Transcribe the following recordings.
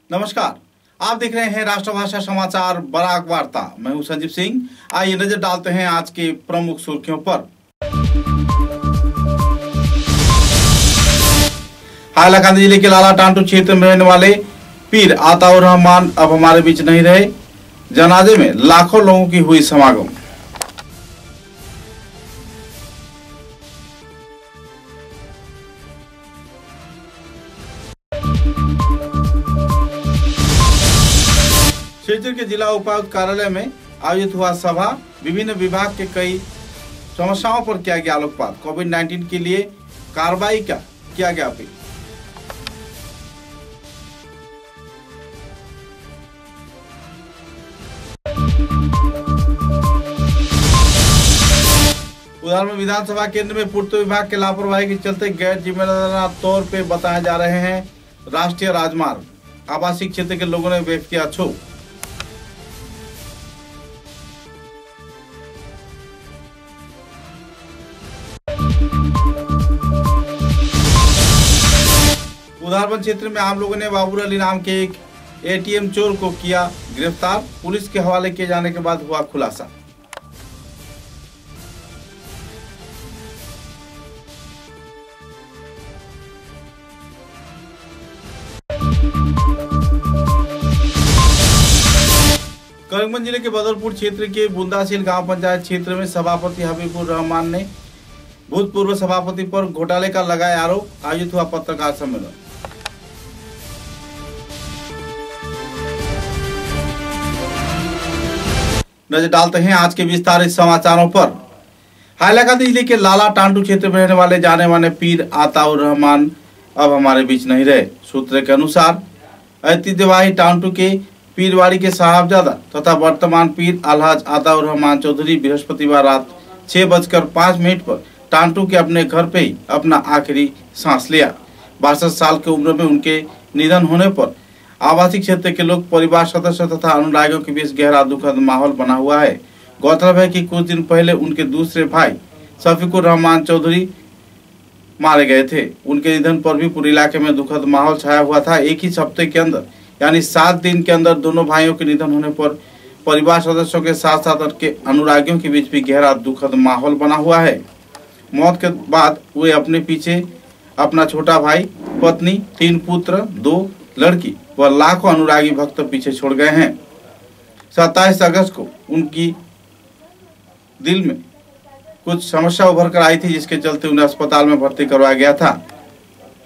नमस्कार, आप देख रहे हैं राष्ट्रभाषा समाचार बराक वार्ता। मैं हूं संजीव सिंह। आइए नजर डालते हैं आज के प्रमुख सुर्खियों पर। हाइलाकांदी जिले के लाला टांटू क्षेत्र में रहने वाले पीर आताउर रहमान अब हमारे बीच नहीं रहे। जनाजे में लाखों लोगों की हुई समागम। सिलचर के जिला उपायुक्त कार्यालय में आयोजित हुआ सभा। विभिन्न विभाग के कई समस्याओं पर किया गया आलोकपात। कोविड-19 के लिए कार्रवाई का किया गया अपील। उधर में विधानसभा केंद्र में पूर्त विभाग के लापरवाही के चलते गैर जिम्मेदाराना तौर पे बताए जा रहे हैं राष्ट्रीय राजमार्ग। आवासीय क्षेत्र के लोगों ने व्यक्त किया क्षोभ। उधारबंद क्षेत्र में आम लोगों ने बाबुर अली नाम के एक एटीएम चोर को किया गिरफ्तार। पुलिस के हवाले किए जाने के बाद हुआ खुलासा। करीमगंज जिले के बदरपुर क्षेत्र के बुंदासील गांव पंचायत क्षेत्र में सभापति हबीबुर रहमान ने भूतपूर्व सभापति पर घोटाले का लगाया आरोप। आयोजित हुआ पत्रकार सम्मेलन। नजर डालते हैं आज के विस्तारित समाचारों पर। हाइलाकांदी जिले के लाला टांटू क्षेत्र में रहने वाले जाने माने पीर आताउर रहमान अब हमारे बीच नहीं रहे। सूत्र के अनुसार ऐतिह्यवाही टांटू के पीरवाड़ी के साहबजादा तथा वर्तमान पीर अलहाज आताउर रहमान चौधरी बृहस्पतिवार रात 6:05 पर टांटू के अपने घर पे ही अपना आखिरी सांस लिया। 62 साल की उम्र में उनके निधन होने पर आवासीय क्षेत्र के लोग, परिवार सदस्य तथा अनुरागियों के बीच गहरा दुखद माहौल बना हुआ है। गौरतलब है कि कुछ दिन पहले उनके दूसरे भाई शफीकुर रहमान चौधरी मारे गए थे। उनके निधन पर भी पूरे इलाके में दुखद माहौल छाया हुआ था। एक ही हफ्ते के अंदर यानी 7 दिन के अंदर दोनों भाइयों के निधन होने पर परिवार सदस्यों के साथ साथ उनके अनुरागियों के बीच भी गहरा दुखद माहौल बना हुआ है। मौत के बाद वे अपने पीछे अपना छोटा भाई, पत्नी, 3 पुत्र, 2 लड़की व लाखों अनुरागी भक्त पीछे छोड़ गए हैं। 27 अगस्त को उनकी दिल में कुछ समस्या उभर कर आई थी, जिसके चलते उन्हें अस्पताल में भर्ती करवाया गया था।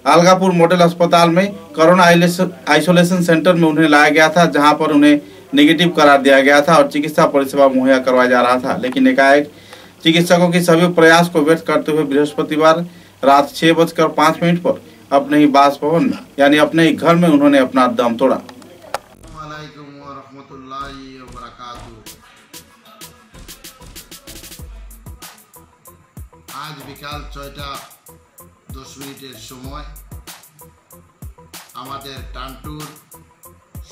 अलगापुर मॉडल अस्पताल में कोरोना आइसोलेशन सेंटर में उन्हें लाया गया था, जहां पर उन्हें नेगेटिव करार दिया गया था और चिकित्सा परिसेवा मुहैया करवाया जा रहा था। लेकिन एकाएक चिकित्सकों के सभी प्रयास को व्यर्थ करते हुए बृहस्पतिवार रात 6:05 पर अपने ही बासभवन में यानी अपने ही घर में उन्होंने अपना दम तोड़ा। आज বিকাল 6:10 समय আমাদের টান্টুর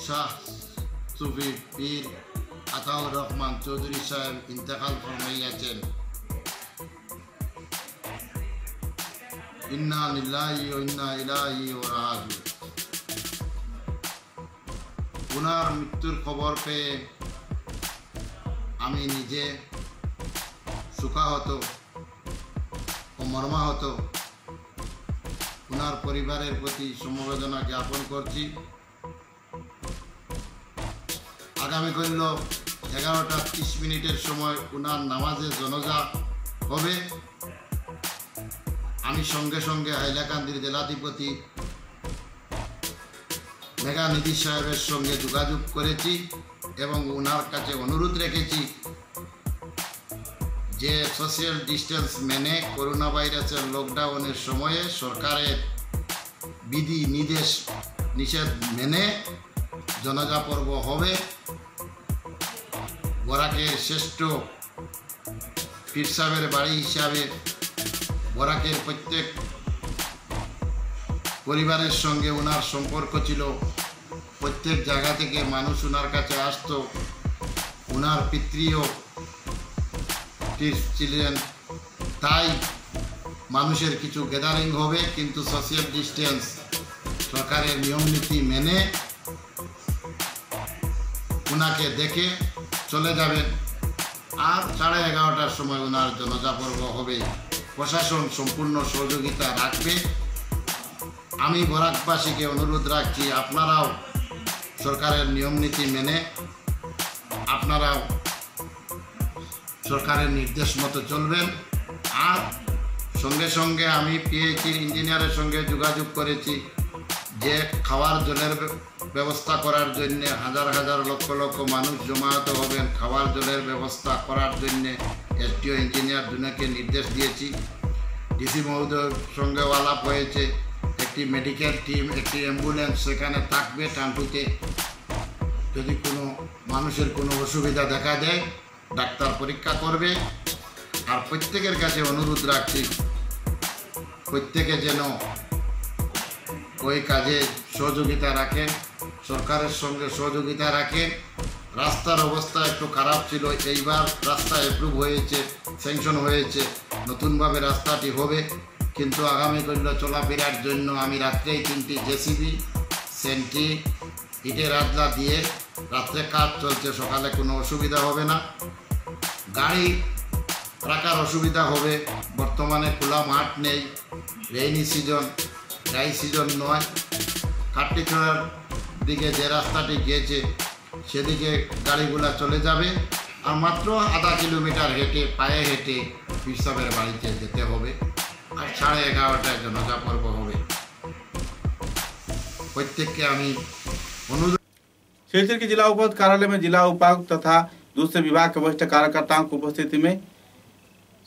শাহ সুফি পীর আতাউর রহমান চৌধুরী সাহেব ইন্তেকাল ফরমাইয়াছেন। ইন্না লিল্লাহি ওয়া ইন্না ইলাইহি রাজিউন। উনার মৃত্যুর খবর পেয়ে আমি নিজে শোকাহত ও মর্মাহত। উনার পরিবারের প্রতি সমবেদনা জ্ঞাপন করছি। আগামীকাল 11:30 সময় উনার নামাজে জনাজা হবে। আমি সঙ্গে সঙ্গে হাইলাকান্দির জেলাধিপতি মেঘানিধি সাহেবের সঙ্গে যোগাযোগ করেছি এবং ওনার কাছে অনুরোধ রেখেছি যে সোশ্যাল ডিস্টেন্স মেনে করোনা ভাইরাসের লকডাউনের সময়ে সরকারের বিধি নিষেধ মেনে জনাজা পর্ব হবে। বরাকের শ্রেষ্ঠ পীর সাহেবের বাড়ি হিসাবে বরাকের প্রত্যেক পরিবারের সঙ্গে ওনার সম্পর্ক ছিল। প্রত্যেক জায়গা থেকে মানুষ ওনার কাছে আসতো। ওনার পিতৃও ছিলেন, তাই মানুষের কিছু গ্যাদারিং হবে, কিন্তু সোশ্যাল ডিস্টেন্স সরকারের নিয়ম নীতি মেনে ওনাকে দেখে চলে যাবেন। আর 11:30টার সময় ওনার জানাজা পর্ব হবে। প্রশাসন সম্পূর্ণ সহযোগিতা রাখবে। আমি বরাকবাসীকে অনুরোধ রাখছি, আপনারাও সরকারের নিয়মনীতি মেনে আপনারাও সরকারের নির্দেশ মতো চলবেন। আর সঙ্গে সঙ্গে আমি পিএইচই ইঞ্জিনিয়ারের সঙ্গে যোগাযোগ করেছি যে খাওয়ার জলের ব্যবস্থা করার জন্য হাজার হাজার লক্ষ লক্ষ মানুষ জমায়েত হবেন। খাওয়ার জলের ব্যবস্থা করার জন্য এসডিও ইঞ্জিনিয়ার দুজনকে নির্দেশ দিয়েছি। ডিসি মহোদয়ের সঙ্গে আলাপ হয়েছে। একটি মেডিকেল টিম, একটি অ্যাম্বুলেন্স সেখানে থাকবে টান্টুতে। যদি কোনো মানুষের কোনো অসুবিধা দেখা দেয় ডাক্তার পরীক্ষা করবে। আর প্রত্যেকের কাছে অনুরোধ রাখছি, প্রত্যেকে যেন ওই কাজে সহযোগিতা রাখেন, সরকারের সঙ্গে সহযোগিতা রাখেন। রাস্তার অবস্থা একটু খারাপ ছিল, এইবার রাস্তা অ্যাপ্রুভ হয়েছে, স্যাংশন হয়েছে, নতুনভাবে রাস্তাটি হবে। কিন্তু আগামীকাল চলাফেরার জন্য আমি রাত্রেই 3টি জেসিবি, সেন্টি, ইটের আদলা দিয়ে রাত্রে কাজ চলছে। সকালে কোনো অসুবিধা হবে না, গাড়ি রাখার অসুবিধা হবে। বর্তমানে খোলা মাঠ নেই, রেইনি সিজন, ড্রাই সিজন নয়। কাটটিছড়ার দিকে যে রাস্তাটি গিয়েছে সেদিকে গাড়িগুলা চলে যাবে। আর মাত্র আধা কিলোমিটার হেঁটে, পায়ে হেঁটে পিসাবের বাড়িতে যেতে হবে। আর 11:30টায় জানাজা পর্ব হবে। प्रत्येक আমি অনুরোধ। शिवचर के जिला उपायुक्त कार्यालय में जिला उपायुक्त तथा दूसरे विभाग के वरिष्ठ कार्यकर्ताओं की उपस्थिति में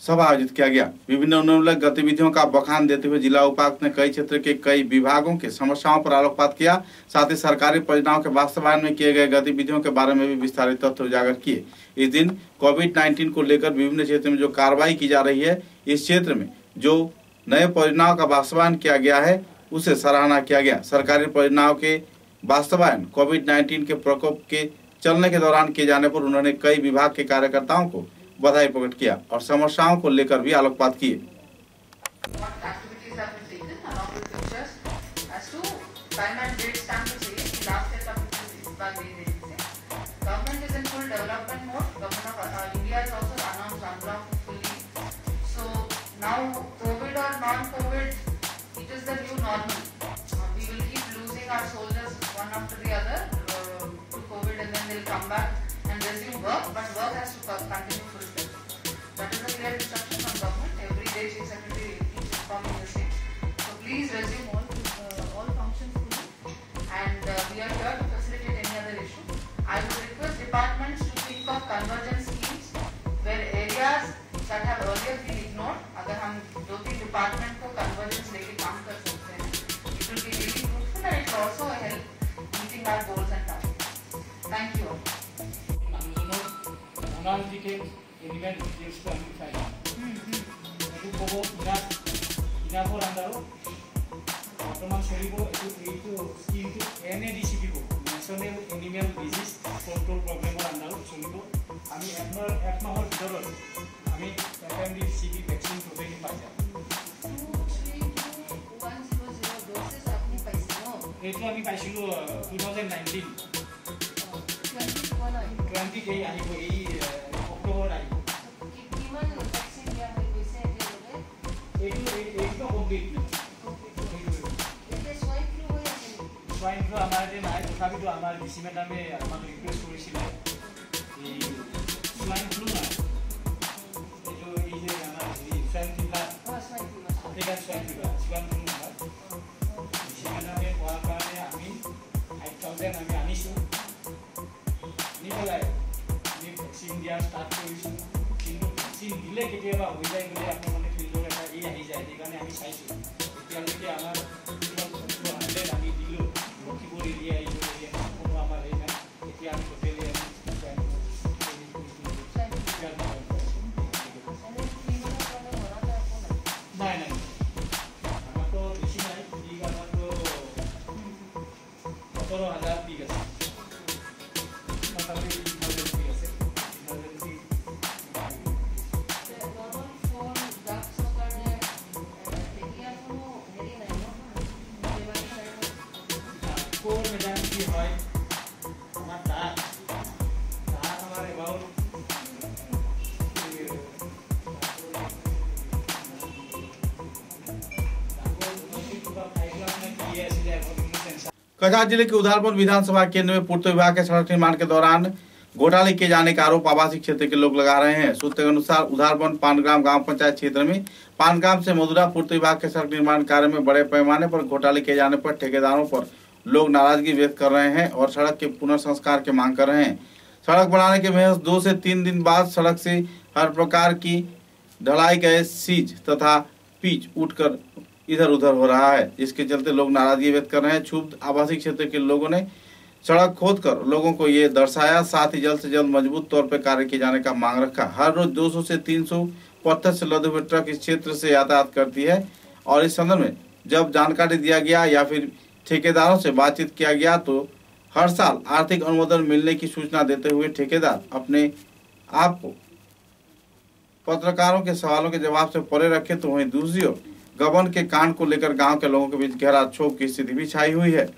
सभा आयोजित किया गया। विभिन्न उन्नयनमूलक गतिविधियों का बखान देते हुए जिला उपायुक्त ने कई क्षेत्र के कई विभागों के समस्याओं पर आलोकपात किया। साथ ही सरकारी परियोजनाओं के वास्तवायन में किए गए गतिविधियों के बारे में भी विस्तारित तथ्य उजागर किए। इस दिन कोविड-19 को लेकर विभिन्न क्षेत्र में जो कार्रवाई की जा रही है, इस क्षेत्र में जो नए परियोजनाओं का वास्तवायन किया गया है उसे सराहना किया गया। सरकारी परियोजनाओं के वास्तवायन कोविड-19 के प्रकोप के चलने के दौरान किए जाने पर उन्होंने कई विभाग के कार्यकर्ताओं को बधाई प्रकट किया और समस्याओं को लेकर भी आलोकपात किए। Come back and resume work, but work has to continue full time. That is a clear instruction from government. Every day Chief Secretary keeps informing the same. So please resume all functions fully, and we are here to facilitate any other issue. I would request departments to think of convergence schemes where areas that have earlier been ignored, अगर हम 2-3 department को convergence लेके काम कर सकते हैं, it will be really fruitful and it will also help meeting our goals and targets. Thank you. দিকে element ডিটেইলসটো আমি পাই এইটো ক'ব ইনাফৰ আণ্ডাৰত বৰ্তমান চলিব এইটো স্কিমটো NADCP national animal disease control প্ৰগ্ৰেমৰ আণ্ডাৰত চলিব। আমি এক মাহৰ ভিতৰত আমি FMDCP ভেকচিন প্ৰগ্ৰেম পাই যাম। এইটো আমি পাইছিলোঁ 2019 20 আহিব, এই অক্টোবৰ আহিব। এইটো কমপ্লিট সোয়াইন ফ্লু আমাৰ এতিয়া নাই, তথাপিতো আমাৰ ডিচি মেডামে আমাক ৰিকুৱেষ্ট কৰিছিলে এই সোয়াইন ফ্লু নাই, এইটো এই যে আমাৰ swine fever, African swine fever, swine flu নহয়। ডিচি মেডামে কোৱাৰ কাৰণে আমি 5000 আমি আনিছোঁ। ভেকচিন দিয়া ষ্টাৰ্ট কৰিছোঁ, কিন্তু ভেকচিন দিলে কেতিয়াবা হৈ যায় বুলি আপোনালোকে ফিল্ডৰ এটা আহি যায়। সেইকাৰণে আমি চাইছোঁ এতিয়ালৈকে আমাৰ 100 আমি দিলোঁ। লখিমপুৰ এৰিয়া কোনো আমাৰ এই নাই। এতিয়া আমি টোটেলি নাই নাই আমাৰতো বেছি নাই, ঠিক আমাৰতো 17000 ঠিক আছে। कछार जिले के उधारपुर विधानसभा केंद्र में पूर्त विभाग के सड़क निर्माण के दौरान घोटाले किए जाने का आरोप आवासीय क्षेत्र के लोग लगा रहे हैं। सूत्र के अनुसार उधारपुर पानग्राम गांव पंचायत क्षेत्र में पानग्राम से मधुरा पूर्त विभाग के सड़क निर्माण कार्य में बड़े पैमाने पर घोटाले किए जाने पर ठेकेदारों पर लोग नाराजगी व्यक्त कर रहे हैं और सड़क के पुनर्संस्कार की मांग कर रहे हैं। सड़क बनाने के महज 2 से 3 दिन बाद सड़क से हर प्रकार की ढलाई गए सीज तथा पिच उठकर इधर उधर हो रहा है। इसके चलते लोग नाराजगी व्यक्त कर रहे हैं। क्षुब्ध आवासीय क्षेत्र के लोगों ने सड़क खोदकर लोगों को ये दर्शाया, साथ ही जल्द से जल्द मजबूत तौर पर कार्य किए जाने का मांग रखा। हर रोज 200 से 300 पत्थर से लदे हुए ट्रक इस क्षेत्र से यातायात करती है और इस संदर्भ में जब जानकारी दिया गया या फिर ठेकेदारों से बातचीत किया गया तो हर साल आर्थिक अनुमोदन मिलने की सूचना देते हुए ठेकेदार अपने आप को पत्रकारों के सवालों के जवाब से परे रखे, तो वहीं दूसरी ओर गबन के कांड को लेकर गांव के लोगों के बीच गहरा क्षोभ की स्थिति भी छाई हुई है।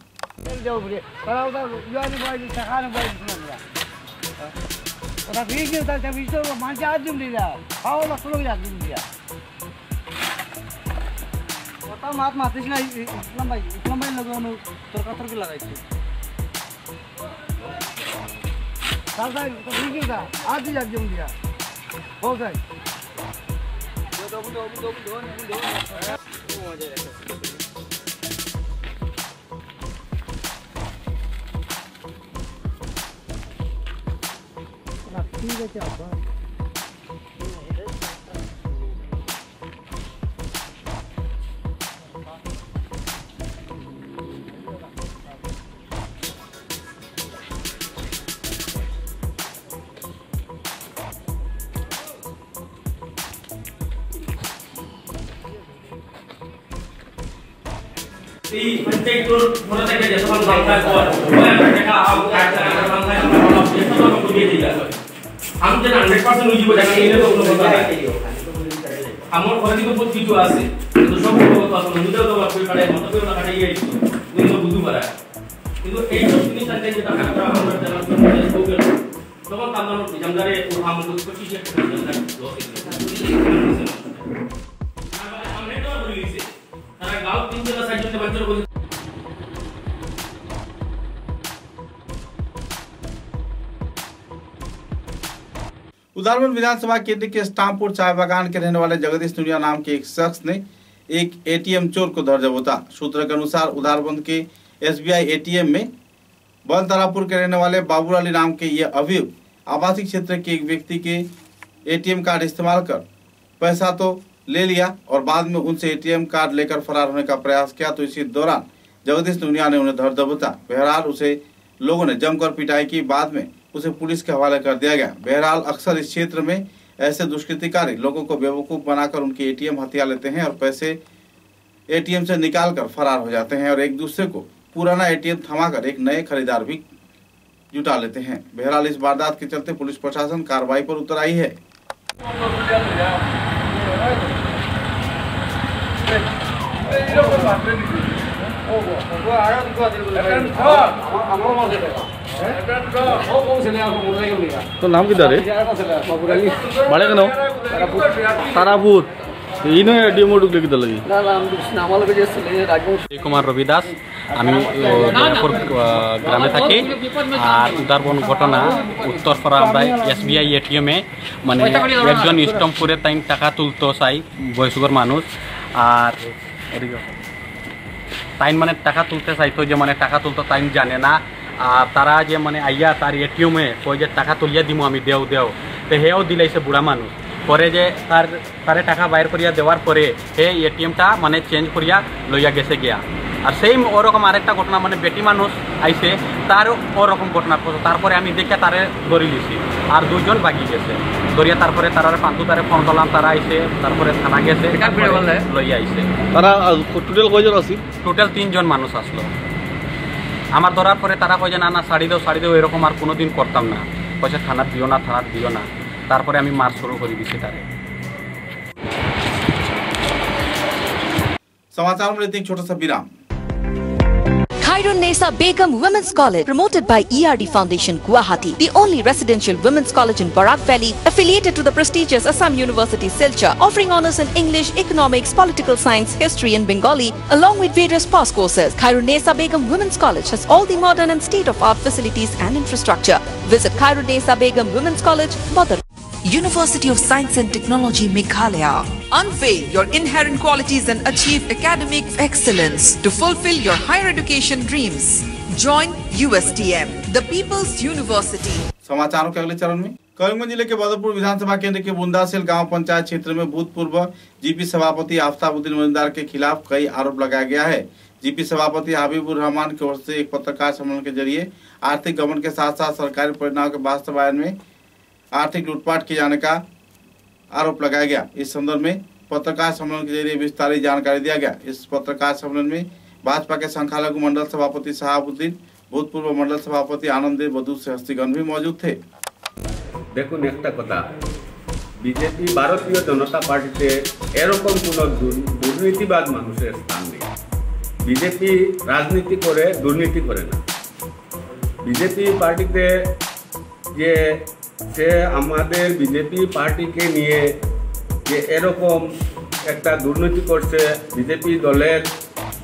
हम যেন 100% উইজি বলে জানি এটা তো কোনো কথা না আমার ঘরে তো বহুত কিছু আছে কিন্তু সব কথা আছে নিজেও তো আপনি কাটে মত করে কাটে এই কিন্তু বুঝু পারা কিন্তু এই সব জিনিসটা যে টাকা করা আমরা জানা তো তখন আমরা জামদারে আমরা তো কিছু একটা জানা লস हमने तो बोली से तारा गांव 3 जगह साइड में बच्चों को उधारपुर विधानसभा केंद्र के स्टामपुर चाय बागान के रहने वाले जगदीश नुरिया नाम के एक शख्स ने एक एटीएम चोर को धर दबोचा। सूत्रों के अनुसार उधारपुर के एसबीआई एटीएम में बलतारापुर के रहने वाले बाबू अली नाम के ये अभियुक्त आवासीय क्षेत्र के एक व्यक्ति के एटीएम कार्ड इस्तेमाल कर पैसा तो ले लिया और बाद में उनसे एटीएम कार्ड लेकर फरार होने का प्रयास किया। तो इसी दौरान जगदीश नुरिया ने उन्हें धर दबोचा। बहरहाल उसे लोगों ने जमकर पिटाई की, बाद में उसे पुलिस के हवाले कर दिया गया। बहरहाल अक्सर इस क्षेत्र में ऐसे दुष्कृतिकारी लोगों को बेवकूफ बनाकर उनके एटीएम हथिया लेते हैं और पैसे एटीएम से निकालकर फरार हो जाते हैं और एक दूसरे को पुराना एटीएम थमाकर एक नए खरीदार भी जुटा लेते हैं। बहरहाल इस वारदात के चलते पुलिस प्रशासन कार्रवाई पर उतर आई है। तो नाम किधर है बड़े का नाम तारापुर इन एटीएम ढुकले किधर लगी कुमार रविदास ग्रामे थी और उधारपुर घटना उत्तरपाड़ा एसबीआई एटीएम माने एकजन स्टम्पुरे ताइन टाका तुलतो चाई बयसगर मानुष और ताइन माने टाका तुलते चाइतो जो माने टाका तुलतो ताइन जाने ना तारा जे माने आइया तार एटीएम कई जे टाका तुलिया दिमो आमी देव देव तो हेও दिलाइছে बुढ़ा मानुष परे जे तारे टाका बाहर करिया देवार परे हे एटीएमटा माने चेंज करिया लइया गेছে गया और सेम ओरकम आरेकटा घटना माने बेटी मानुष आइছে तार ओरकम घटना तारपरे आमी देखा तारे धरि लिছি और दुइजन बाकी गेছে दरिया तारपरे तारारे पांतु तारे फोन करलाम तारा आइছে तारपरे थाना गेছে लइया आइছে तारा टोटल कयজন আছিল टोटल 3 জন মানুষ আসলো আমার ধরার পরে তারা কয় যে না না ছাড়ি দেও এরকম আর কোনোদিন করতাম না কইছে থানা দিও না তারপরে আমি মার শুরু করে দিছি তারে। समाचार में लेते हैं एक छोटा सा विराम। Khairun-Nisa Begum Women's College, promoted by ERD Foundation, Guwahati, the only residential women's college in Barak Valley, affiliated to the prestigious Assam University, Silchar, offering honors in English, economics, political science, history and Bengali, along with various past courses. Khairun-Nisa Begum Women's College has all the modern and state-of-art facilities and infrastructure. Visit Khairun-Nisa Begum Women's College, Badar. University of Science and Technology, Meghalaya. Unveil your inherent qualities and achieve academic excellence to fulfill your higher education dreams. Join USTM, the People's University. समाचारों के अगले चरण में करीमगंज जिले के बदरपुर विधानसभा केंद्र के बुंदासेल गांव पंचायत क्षेत्र में भूतपूर्व जीपी सभापति आफ्ताबुद्दीन मजुमदार के खिलाफ कई आरोप लगाया गया है। जीपी सभापति हबीबुर रहमान की ओर से एक पत्रकार सम्मेलन के जरिए आर्थिक गबन के साथ साथ सरकारी परिणाम के वास्तवायन में आर्थिक लूटपाट किए जाने का आरोप लगाया गया। इस संदर्भ में पत्रकार सम्मेलन के जरिए विस्तारित जानकारी दिया गया। इस पत्रकार सम्मेलन में भाजपा के संखालक मंडल सभापति शहाबुद्दीन, भूतपूर्व मंडल सभापति आनंद देव बधू से हस्तीगण भी मौजूद थे। देखो नेक्स्ट कथा बीजेपी भारतीय जनता पार्टी एरकम কোনো দুর্নীতিবাদ মানুষের স্থান নেই। বিজেপি রাজনীতি করে দুর্নীতি করে না। বিজেপি পার্টিতে যে সে আমাদের বিজেপি পার্টিকে নিয়ে যে এরকম একটা দুর্নীতি করছে, বিজেপি দলের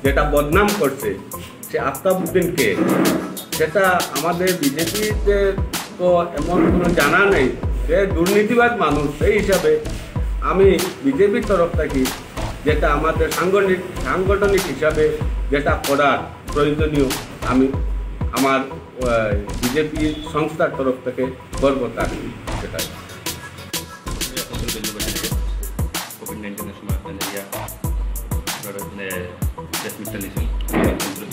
যেটা বদনাম করছে সে আফতাবউদ্দিনকে, সেটা আমাদের বিজেপিতে তো এমন কোনো জানা নেই। সে দুর্নীতিবাদ মানুষ, সেই হিসাবে আমি বিজেপির তরফ থেকে যেটা আমাদের সাংগঠনিক হিসাবে যেটা করার প্রয়োজনীয় আমি আমার বিজেপি সংস্থার তরফ থেকে করব, তার সেটাই। কোভিড-19 সময় ম্যালেরিয়া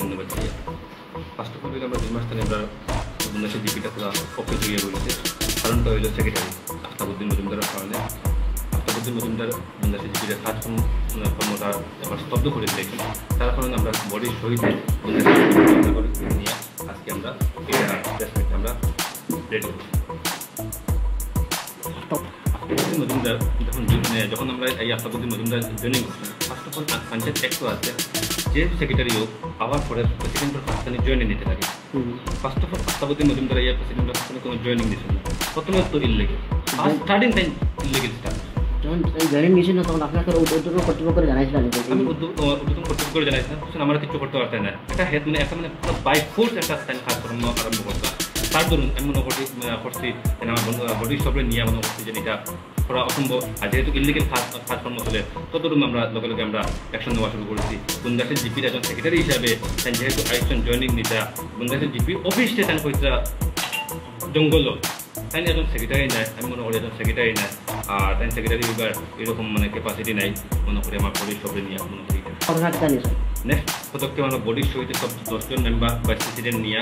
ধন্যবাদ। ফার্স্ট অফ অল আমরা 2 মাস ধরে আমরা বুন্দাসের জিপিটা পুরো অকেজ হয়ে রয়েছে। কারণটা হইল সেক্রেটারি আফতাবউদ্দিন মজুমদারের কারণে। আফতাবউদ্দিন মজুমদার বুন্দাসের জিপির কাজকর্মটা এবার স্তব্ধ করে দিয়েছেন। তার কারণে আমরা বডির সহিত বুন্দাসের নিয়ে আজকে আমরা আমরা রেডি হচ্ছি। আফতাবউদ্দিন মজুমদার যখন আমরা এই আফতাবউদ্দিন মজুমদার জয়েনিং করছি, ফার্স্ট অফ অল পঞ্চায়েত অ্যাক্টও আছে যে সেক্রেটারিও পাওয়ার পরে প্রেসিডেন্টের পাকিস্তানি জয়েনিং নিতে থাকে। First of all Aftabuddin Majumdar এই প্রেসিডেন্টের পাকিস্তানি কোনো জয়েনিং দিয়েছেন না। প্রথমে তো illegal, starting time illegal start. যখন জয়েনিং নিয়েছিল তখন আপনাকে উদ্যোতন কর্তৃপক্ষ জানাইছিলেন? আমি উদ্যোতন কর্তৃপক্ষ জানাইছিলাম, আমরা কিছু করতে পারতাম না। একটা হেড মানে একটা মানে বাই ফোর্স একটা কাজকর্ম আরম্ভ করতাম। তার দরুন আমি মনে করছি আমার বডির সবরে নিয়ে মনে করছি যে এটা করা অসম্ভব। আর যেহেতু ইলিগেল কাজকর্ম চলে ততটুকু আমরা লগে লগে আমরা অ্যাকশন নেওয়া শুরু করেছি। বুন্দাসের জিপির একজন সেক্রেটারি হিসাবে যেহেতু আইসন জয়েনিং নিতা বুন্দাসের জিপি অফিসে তাই কইতা জঙ্গল তাই একজন সেক্রেটারি নাই, আমি মনে করি একজন সেক্রেটারি নাই। আর তাই সেক্রেটারি এবার এরকম মানে ক্যাপাসিটি নাই, মনে করি আমার বডির সবরে নিয়ে মনে করি নেক্সট পদক্ষেপ আমরা বডির সহিত সব 10 জন মেম্বার ভাইস প্রেসিডেন্ট নিয়ে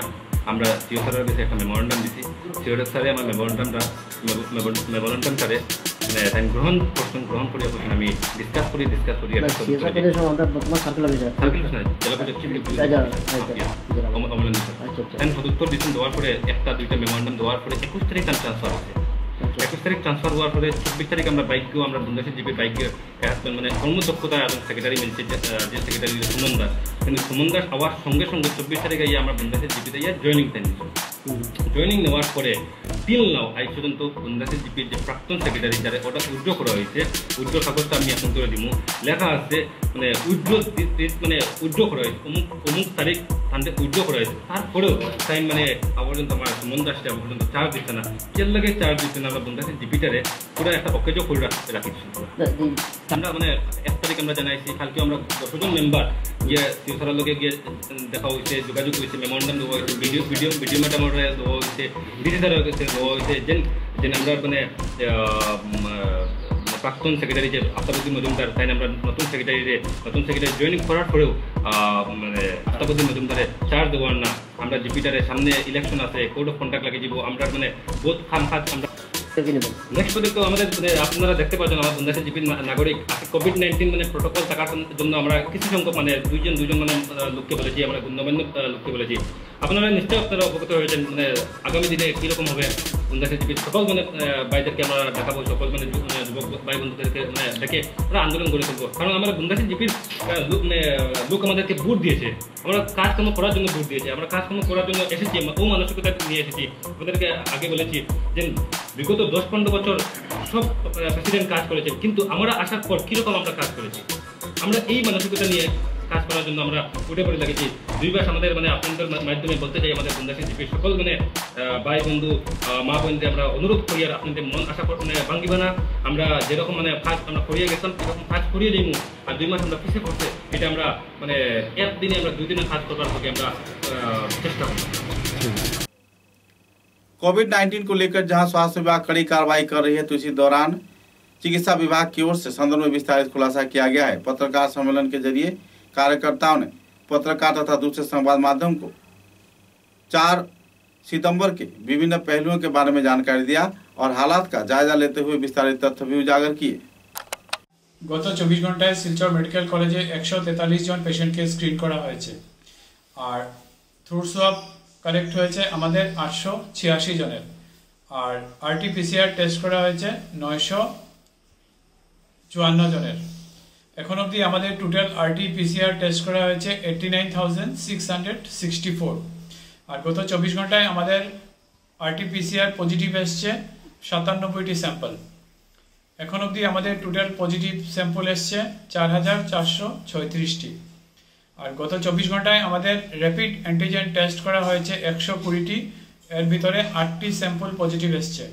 আমরা সিও স্যারের কাছে একটা মেমোরেন্ডাম দিছি। সিও স্যারে আমার মেমোরেন্ডাম স্যারে গ্রহণ করি আমি ডিসকাস করি জেলা সদুত্তর দিচ্ছেন দেওয়ার পরে একটা দুইটা মেমোরেন্ডাম দেওয়ার পরে 21 তারিখ ট্রান্সফার হচ্ছে। 21 তারিখ ট্রান্সফার হওয়ার পরে 24 তারিখ আমরা বাইককেও আমরা বুন্দাসের জিপি বাইকে মানে কর্মদক্ষতা এবং সেক্রেটারি মিলছে যে সেক্রেটারি সুমন দাস, কিন্তু সুমন দাস হওয়ার সঙ্গে সঙ্গে 24 তারিখে আমরা বুন্দাসের জিপিতে জয়েনিং টাইম নিচ্ছি। জয়েনিং নেওয়ার পরে টিল নাও আজ পর্যন্ত বুন্দাসের জিপির যে প্রাক্তন সেক্রেটারি যারা ওটা উইথড্র করা হয়েছে, উইথড্র কাগজটা আমি এখন করে দিব, লেখা আছে মানে উইথড্র করা হয়েছে অমুক তারিখ উইথড্র করা হয়েছে। তারপরেও টাইম মানে পর্যন্ত আমার সুমন দাসটা পর্যন্ত চার্জ দিচ্ছে না। কের লাগে চার্জ দিচ্ছে না, আমরা বুন্দাসের জিপিটারে পুরো একটা অকেজ করে রাখিছি। আমরা মানে 1 তারিখ আমরা জানাইছি, কালকে আমরা 10 জন মেম্বার গিয়ে সিওসারের লগে গিয়ে দেখা হয়েছে, যোগাযোগ হয়েছে, মেমোরেন্ডাম দেওয়া হয়েছে, ভিডিও ম্যাডাম দেওয়া হয়েছে, ডিজিটাল দেওয়া হয়েছে। যে আমরা মানে প্রাক্তন সেক্রেটারি যে আফতাবউদ্দিন মজুমদার তাই আমরা নতুন সেক্রেটারি জয়েনিং করার পরেও মানে আফতাবউদ্দিন মজুমদারে চার্জ দেওয়ার না। আমরা জিপিটারে সামনে ইলেকশন আছে, কোড অফ কন্ডাক্ট লাগিয়ে দিব, আমরা মানে বহুত খামখাত আমরা নেক্সট পদক্ষেপ আমাদের আপনারা দেখতে পাচ্ছেন আমার বুন্দাসের জিপির নাগরিক কোভিড-19 মানে প্রোটোকল থাকার জন্য আমরা কিছু সংখ্যক মানে দুইজন মানে লোককে বলেছি, আমরা গণ্যমান্য লোককে বলেছি। আপনারা নিশ্চয়ই আপনারা অবগত হয়েছেন মানে আগামী দিনে কীরকম হবে। বন্দাসী জীবী সকল মানে ভাইদেরকে আমরা দেখাবো, সকল মানে যুবক ভাই বন্ধুদেরকে মানে দেখে আমরা আন্দোলন গড়ে তুলবো। কারণ আমরা বন্দাসী জীবীর লোক আমাদেরকে ভোট দিয়েছে, আমরা কাজকর্ম করার জন্য ভোট দিয়েছে, আমরা কাজকর্ম করার জন্য এসেছি, ও মানসিকতা নিয়ে এসেছি। আমাদেরকে আগে বলেছি যে বিগত 10-15 বছর সব প্রেসিডেন্ট কাজ করেছে, কিন্তু আমরা আসার পর কীরকম আমরা কাজ করেছি, আমরা এই মানসিকতা নিয়ে কাজ করার জন্য আমরা উঠে পড়ে লাগেছি। 2 মাস আমাদের মানে আপনাদের মাধ্যমে বলতে চাই, আমাদের বন্দাসী জীবীর সকল মানে ভাই বন্ধু মা বোনদের আমরা অনুরোধ করি, আর আপনাদের মন আশা মানে ভাঙ্গিবে না। আমরা যেরকম মানে কাজ আমরা করিয়ে গেছিলাম সেরকম কাজ করিয়ে যাইমু, আর 2 মাস আমরা পিছিয়ে পড়ছে এটা আমরা মানে একদিনে আমরা 2 দিনে কাজ করবার থেকে আমরা চেষ্টা করি। कोविड-19 को लेकर जहां स्वास्थ्य विभाग कड़ी कार्रवाई कर रही है, तो इसी दौरान चिकित्सा विभाग की ओर से संदर्भ में विस्तारित खुलासा किया गया है। पत्रकार सम्मेलन के जरिए कार्यकर्ताओं ने पत्रकार तथा दूसरे संवाद माध्यम को 4 सितंबर के विभिन्न पहलुओं के बारे में जानकारी दिया और हालात का जायजा लेते हुए विस्तारित तथ्य भी उजागर किए। গত 24 ঘন্টায় শিলচর মেডিকেল কলেজে 143 জন পেশেন্টকে স্ক্রিন করা হয়েছে, আর থ্রোট সোয়াব কালেক্ট হয়েছে আমাদের 886 জনের, আর RT-PCR টেস্ট করা হয়েছে 954 জনের। এখন অবধি আমাদের টোটাল RT-PCR টেস্ট করা হয়েছে 89,664, আর গত 24 ঘন্টায় আমাদের RT-PCR পজিটিভ এসছে 97টি স্যাম্পল। এখন অবধি আমাদের টোটাল পজিটিভ স্যাম্পল এসছে 4,436টি, আর গত 24 ঘন্টায় আমাদের র্যাপিড অ্যান্টিজেন টেস্ট করা হয়েছে 120টি, এর ভিতরে 8টি স্যাম্পল পজিটিভ এসছে।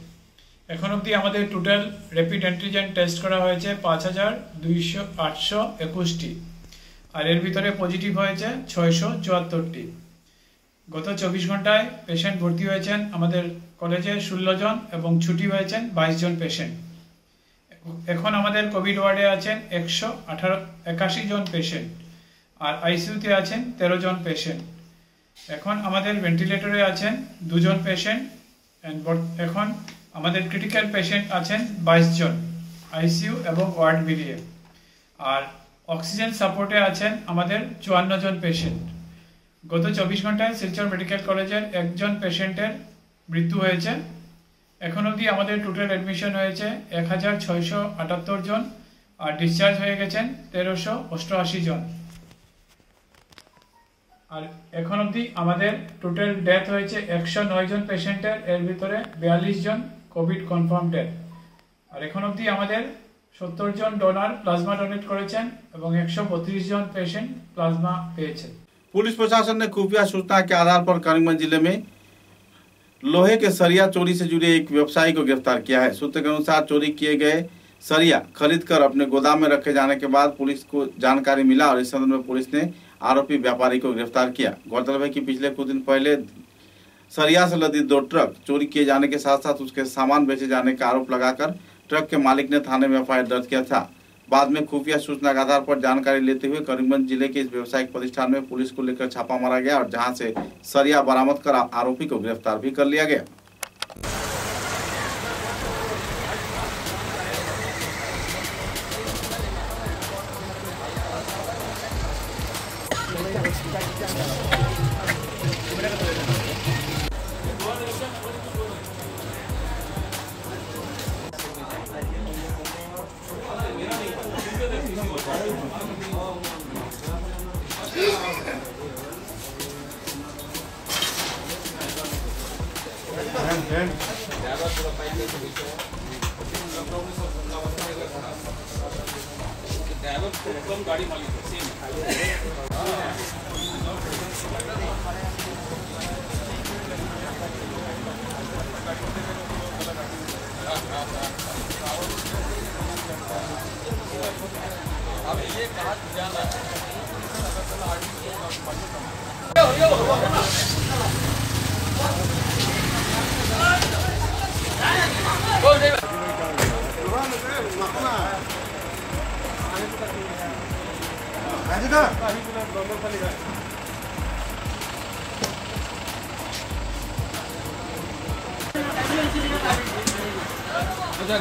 এখন অবধি আমাদের টোটাল র্যাপিড অ্যান্টিজেন টেস্ট করা হয়েছে 5,821টি, আর এর ভিতরে পজিটিভ হয়েছে 674টি। গত 24 ঘন্টায় পেশেন্ট ভর্তি হয়েছেন আমাদের কলেজে 16 জন এবং ছুটি হয়েছেন 22 জন পেশেন্ট। এখন আমাদের কোভিড ওয়ার্ডে আছেন 181 জন পেশেন্ট, আর আইসিইউতে আছেন 13 জন পেশেন্ট। এখন আমাদের ভেন্টিলেটরে আছেন 2 জন পেশেন্ট, এখন আমাদের ক্রিটিক্যাল পেশেন্ট আছেন 22 জন আইসিইউ এবং ওয়ার্ড মিলিয়ে, আর অক্সিজেন সাপোর্টে আছেন আমাদের 54 জন পেশেন্ট। গত 24 ঘন্টায় শিলচর মেডিকেল কলেজের 1 জন পেশেন্টের মৃত্যু হয়েছে। এখন অবধি আমাদের টোটাল অ্যাডমিশন হয়েছে 1678 জন, আর ডিসচার্জ হয়ে গেছেন 1388 জন, আর এখন অবধি আমাদের টোটাল ডেথ হয়েছে 109 জন পেশেন্টের, এর ভিতরে 42 জন কোভিড কনফার্ম ডেথ। আর এখন অবধি আমাদের 70 জন ডোনার প্লাজমা ডোনেট করেছেন এবং 132 জন পেশেंट प्लाज्मा पेয়েছেন। पुलिस प्रशासन ने खुफिया सूचना के आधार पर करीमगंज जिले में लोहे के सरिया चोरी से जुड़े एक व्यवसायी को गिरफ्तार किया है। सूत्र के अनुसार चोरी किए गए सरिया खरीदकर अपने गोदाम में रखे जाने के बाद पुलिस को जानकारी मिला और इस संबंध में पुलिस ने आरोपी व्यापारी को गिरफ्तार किया। गौरतलब है कि पिछले कुछ दिन पहले सरिया से लदी 2 ट्रक चोरी किए जाने के साथ साथ उसके सामान बेचे जाने का आरोप लगाकर ट्रक के मालिक ने थाने में एफआईआर दर्ज किया था। बाद में खुफिया सूचना के आधार पर जानकारी लेते हुए करीमगंज जिले के इस व्यवसायिक प्रतिष्ठान में पुलिस को लेकर छापा मारा गया और जहां से सरिया बरामद कर आरोपी को गिरफ्तार भी कर लिया गया।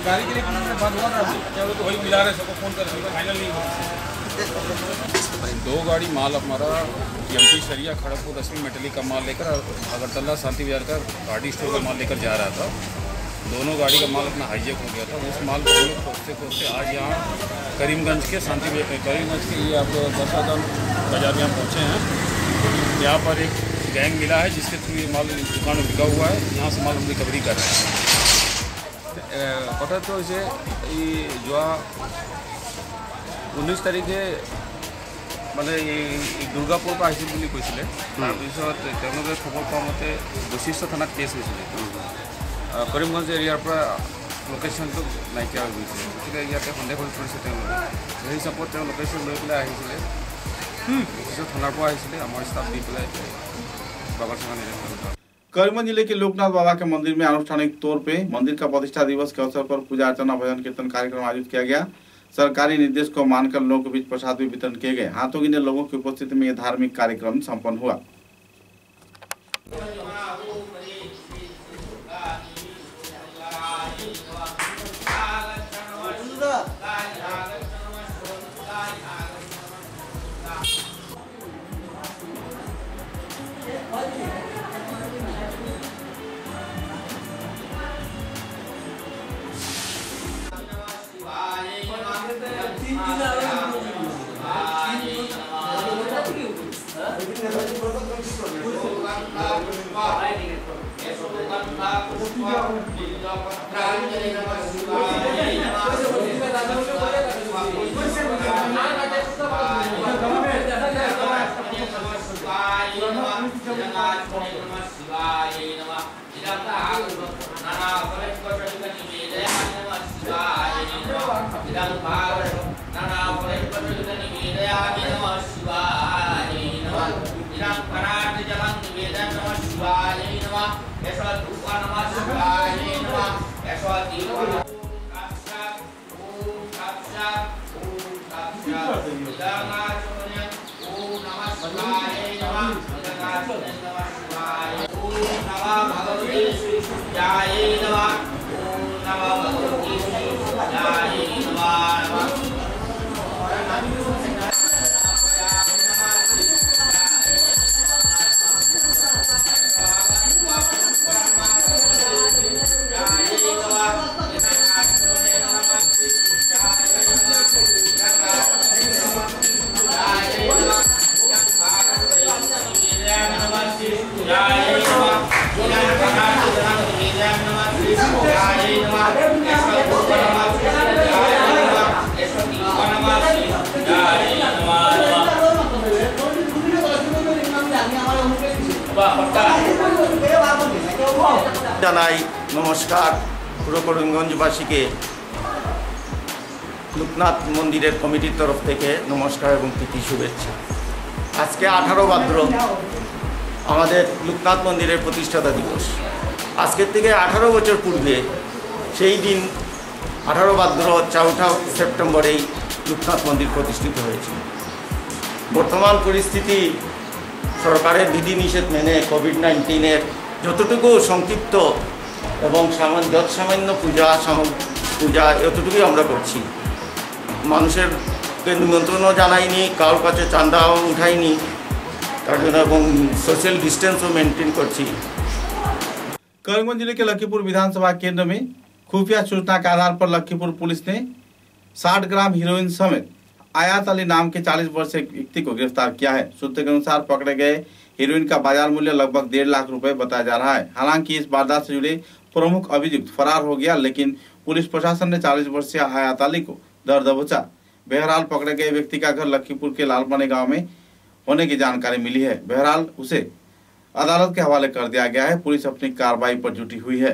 गाड़ी के लिए बात हुआ था तो वही मिला रहे सबको फोन कर फाइनल नहीं हुआ। 2 गाड़ी माल हमारा एमपी शरिया खड़गपुर रश्मि मेटली का माल लेकर अगरतला शांति बाजार का गाड़ी स्टोर का माल लेकर जा रहा था। दोनों गाड़ी का माल अपना हाईजेक हो गया था। उस माल को हम लोग खोजते खोजते आज यहाँ करीमगंज के ये आप बरसात बाजार में हम पहुँचे हैं। यहाँ पर एक गैंग मिला है जिसके थ्रू ये माल दुकान में बिका हुआ है। यहाँ से माल हम रिकवरी कर रहे हैं। कथा तो যে এই যোৱা 19 তাৰিখে মানে এই দুৰ্গাপুৰৰ পৰা আহিছিল বুলি কৈছিলে। তাৰপিছত তেওঁলোকে খবৰ পোৱা মতে বশিষ্ঠ থানাত কেছ হৈছিলে। কৰিমগঞ্জ এৰিয়াৰ পৰা লোকেশ্যনটো নাইকিয়া হৈ গৈছিলে, গতিকে ইয়াতে সন্দেহ হৈ পৰিছে তেওঁলোকে। সেই হিচাপত তেওঁ লোকেশ্যন লৈ পেলাই আহিছিলে। বশিষ্ঠ থানাৰ পৰা আহিছিলে, আমাৰ ষ্টাফ দি পেলাই बाबरसंगा निरीक्षण किया। करीमगंज जिले के लोकनाथ बाबा के मंदिर में अनुष्ठानिक तौर पे मंदिर का प्रतिष्ठा दिवस के अवसर पर पूजा अर्चना भजन कीर्तन कार्यक्रम आयोजित किया गया। सरकारी निर्देश को मानकर लोगों के बीच प्रसाद भी वितरण किए गए। हाथों गिने लोगों की उपस्थिति में यह धार्मिक कार्यक्रम संपन्न हुआ। জানাই নমস্কার পুরো করিমগঞ্জবাসীকে লোকনাথ মন্দিরের কমিটির তরফ থেকে নমস্কার এবং প্রীতি শুভেচ্ছা। আজকে 18 ভাদ্র আমাদের লোকনাথ মন্দিরের প্রতিষ্ঠাতা দিবস। আজকের থেকে 18 বছর পূর্বে সেই দিন 18 ভাদ্র 4 সেপ্টেম্বরেই লোকনাথ মন্দির প্রতিষ্ঠিত হয়েছিল। বর্তমান পরিস্থিতি সরকারের বিধিনিষেধ মেনে কোভিড-19 যতটুকু সংক্ষিপ্ত এবং সামান্য পূজা এতটুকুই আমরা করছি। মানুষেরকে নিমন্ত্রণও জানাইনি, কারোর কাছে চাঁদাও উঠাইনি, তার জন্য এবং সোশ্যাল ডিস্টেंसও মেনটেन করছি। करीमगंज जिले के लखीपुर विधानसभा केंद्र में खुफिया सूचना के आधार पर लखीपुर पुलिस ने 60 ग्राम हीरोइन समेत आयात अली नाम के 40 वर्षीय व्यक्ति को गिरफ्तार किया है। सूत्र के अनुसार पकड़े गए हीरोइन का बाजार मूल्य लगभग 1.5 लाख रुपए बताया जा रहा है। हालांकि इस वारदात से जुड़े प्रमुख अभियुक्त फरार हो गया, लेकिन पुलिस प्रशासन ने 40 वर्षीय आयात अली को दर दबोचा। बहरहाल पकड़े गए व्यक्ति का घर लखीपुर के लालपने गांव में होने की जानकारी मिली है। बहरहाल उसे अदालत के हवाले कर दिया गया है। पुलिस अपनी कार्रवाई पर जुटी हुई है।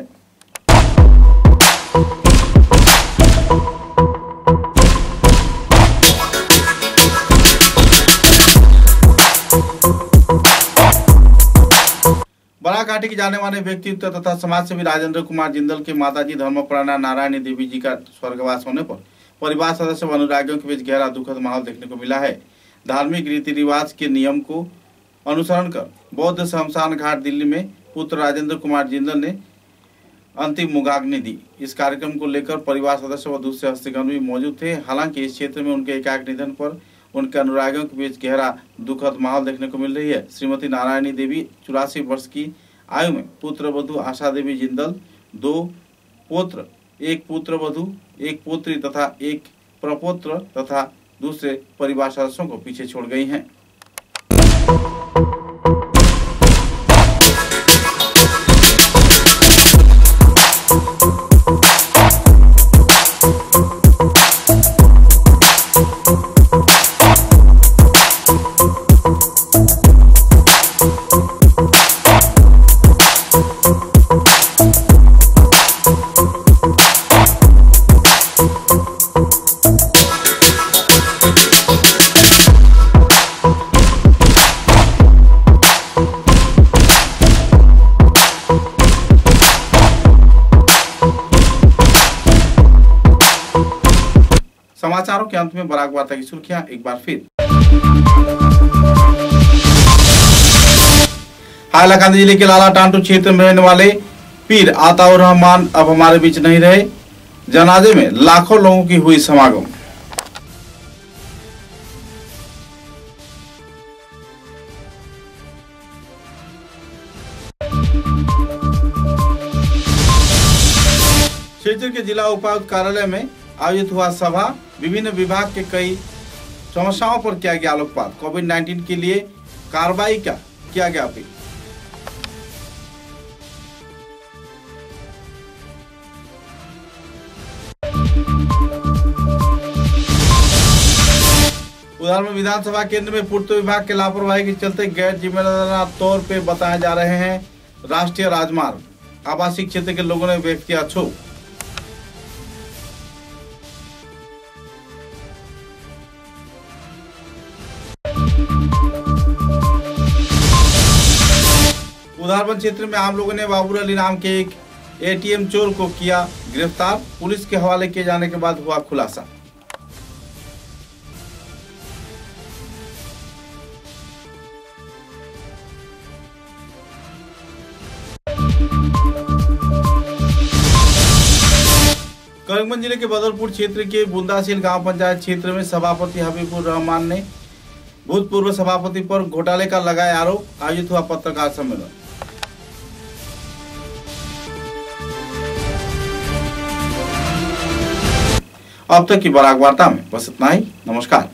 बराकाठी के जाने माने व्यक्तित्व तथा समाजसेवी राजेंद्र कुमार जिंदल के माताजी धर्मप्राणा नारायणी देवी जी का स्वर्गवास होने पर परिवार सदस्य व अनुरागियों के बीच गहरा दुखद माहौल देखने को मिला है। धार्मिक रीति रिवाज के नियम को अनुसरण कर बौद्ध शमशान घाट दिल्ली में पुत्र राजेंद्र कुमार जिंदल ने अंतिम मुखाग्नि दी। इस कार्यक्रम को लेकर परिवार सदस्य व दूसरे हस्तिगण भी मौजूद थे। हालांकि इस क्षेत्र में उनके एकाएक निधन पर उनके अनुरागियों के बीच गहरा दुखद माहौल देखने को मिल रही है। श्रीमती नारायणी देवी 84 वर्ष की आयु में पुत्र वधू आशा देवी जिंदल 2 पुत्र, 1 पुत्र वधू, 1 पुत्री तथा 1 प्रपौत्र तथा दूसरे परिवार सदस्यों को पीछे छोड़ गई हैं। समाचारों के अंत में बराक वार्ता की सुर्खियां एक बार फिर। हाइलाकांदी जिले के लाला टांटू क्षेत्र में रहने वाले पीर आताउर रहमान अब हमारे बीच नहीं रहे। जनाजे में लाखों लोगों की हुई समागम। क्षेत्र के जिला उपायुक्त कार्यालय में आयोजित हुआ सभा। विभिन्न विभाग के कई समस्याओं पर किया गया आलोकपात। कोविड-19 के लिए कार्रवाई का किया गया अपील। उधर विधानसभा केंद्र में पूर्त विभाग के लापरवाही के चलते गैर जिम्मेदाराना तौर पे बताए जा रहे हैं राष्ट्रीय राजमार्ग। आवासीय क्षेत्र के लोगों ने व्यक्त किया क्षोभ। उधारबंद क्षेत्र में आम लोगों ने बाबुल अली नाम के एक एटीएम चोर को किया गिरफ्तार। पुलिस के हवाले किए जाने के बाद हुआ खुलासा। करीमगंज जिले के बदरपुर क्षेत्र के बुंदासील गांव पंचायत क्षेत्र में सभापति हबीबुर रहमान ने भूतपूर्व सभापति पर घोटाले का लगाया आरोप। आयोजित हुआ पत्रकार सम्मेलन। अब तक की बराक वार्ता में बस इतना ही। नमस्कार।